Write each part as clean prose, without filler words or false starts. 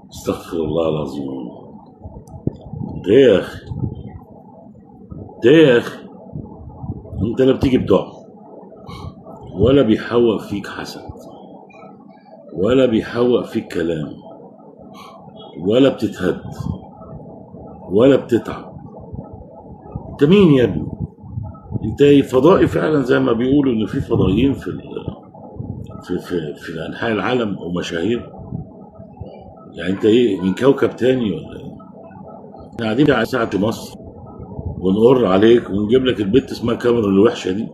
استغفر الله العظيم. ده يا اخي، ده يا اخي، انت لا بتيجي بضعف، ولا بيحوق فيك حسد، ولا بيحوق فيك كلام، ولا بتتهد، ولا بتتعب. انت مين يا ابني؟ انت إيه، فضائي فعلا زي ما بيقولوا ان في فضائيين في انحاء العالم ومشاهير؟ يعني انت ايه، من كوكب تاني ولا ايه؟ احنا قاعدين على ساعة مصر ونقر عليك ونجيب لك البت اسمها كاميرون الوحشة دي،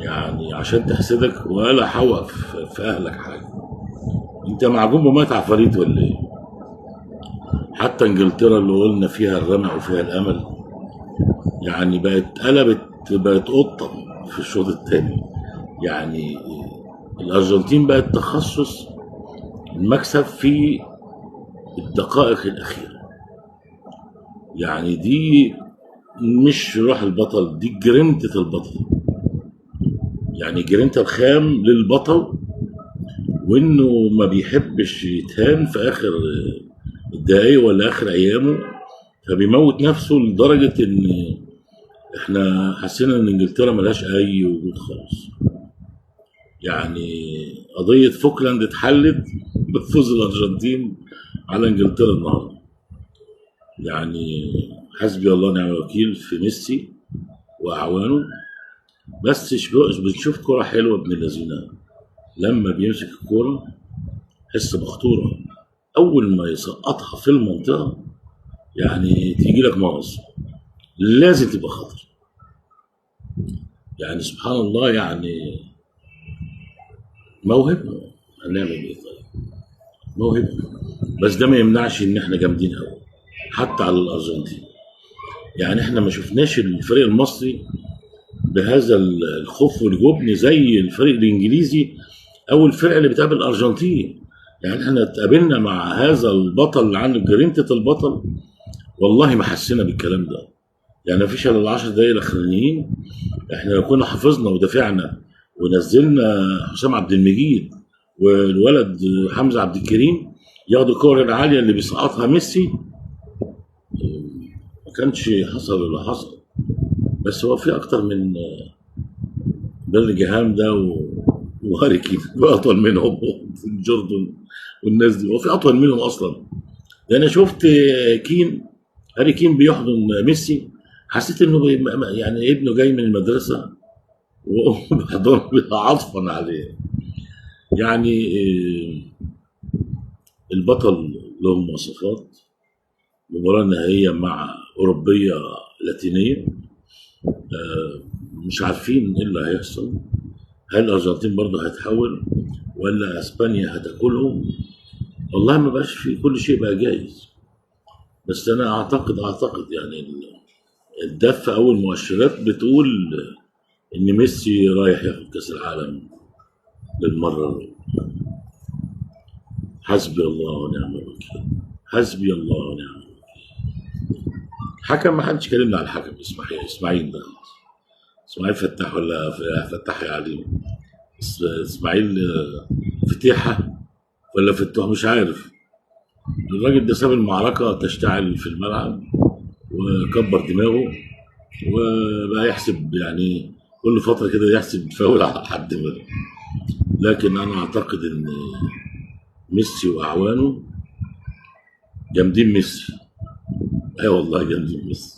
يعني عشان تحسدك، ولا حوق في اهلك حاجة. انت معجون بمية عفاريت ولا ايه؟ حتى انجلترا اللي قلنا فيها الرمق وفيها الامل، يعني بقت قلبت، بقت قطة في الشوط الثاني. يعني الارجنتين بقت تخصص المكسب في الدقائق الاخيرة. يعني دي مش روح البطل، دي جرينتة البطل، يعني جرينتة الخام للبطل، وانه ما بيحبش يتهان في اخر الدقايق ولا اخر ايامه، فبيموت نفسه لدرجة ان احنا حسينا ان انجلترا ملهاش اي وجود خالص. يعني قضية فوكلاند اتحلت بفوز الارجنتين على انجلترا النهارده. يعني حسبي الله ونعم الوكيل في ميسي واعوانه. بس بنشوف كرة حلوة ابن الذين لما بيمسك الكورة حس بخطورة، أول ما يسقطها في المنطقة يعني تيجي لك مغص، لازم تبقى خطر. يعني سبحان الله، يعني موهبة. هنعمل ايه طيب؟ موهبة. بس ده ما يمنعش ان احنا جامدين قوي حتى على الارجنتين. يعني احنا ما شفناش الفريق المصري بهذا الخوف والجبن زي الفريق الانجليزي او الفرق اللي بتقابل الارجنتين. يعني احنا اتقابلنا مع هذا البطل اللي عنده جرينة البطل، والله ما حسينا بالكلام ده. يعني مفيش الا العشر دقايق الاخرانيين، احنا لو كنا حافظنا ودافعنا ونزلنا حسام عبد المجيد والولد حمزه عبد الكريم ياخدوا الكور العاليه اللي بيسقطها ميسي، ما كانش حصل اللي حصل. بس هو في اكتر من بيرجهام ده وهاري كين واطول منهم جوردن والناس دي، هو في اطول منهم اصلا؟ ده انا شفت كين، هاري كين بيحضن ميسي، حسيت انه يعني ابنه جاي من المدرسه وبيحضنه عطفا عليه. يعني البطل له مواصفات. المباراه النهائيه مع اوروبيه لاتينيه، مش عارفين ايه اللي هيحصل. هل الارجنتين برضه هتحول ولا اسبانيا هتاكلهم؟ والله ما بقاش في، كل شيء بقى جايز. بس انا اعتقد يعني الدفه او المؤشرات بتقول ان ميسي رايح ياخد كاس العالم للمره الأولى. حسبي الله ونعم الوكيل، حسبي الله ونعم الوكيل. حكم، ما حدش كلمنا على الحكم. اسماعيل ده، اسماعيل فتاح ولا فتاح يا عليم؟ اسماعيل فتيحه ولا فتوح، مش عارف. الراجل ده ساب المعركه تشتعل في الملعب وكبر دماغه، وبقى يحسب يعني كل فتره كده يحسب فاول على حد منه. لكن انا اعتقد ان ميسي واعوانه جامدين. ميسي، اي والله جامدين ميسي.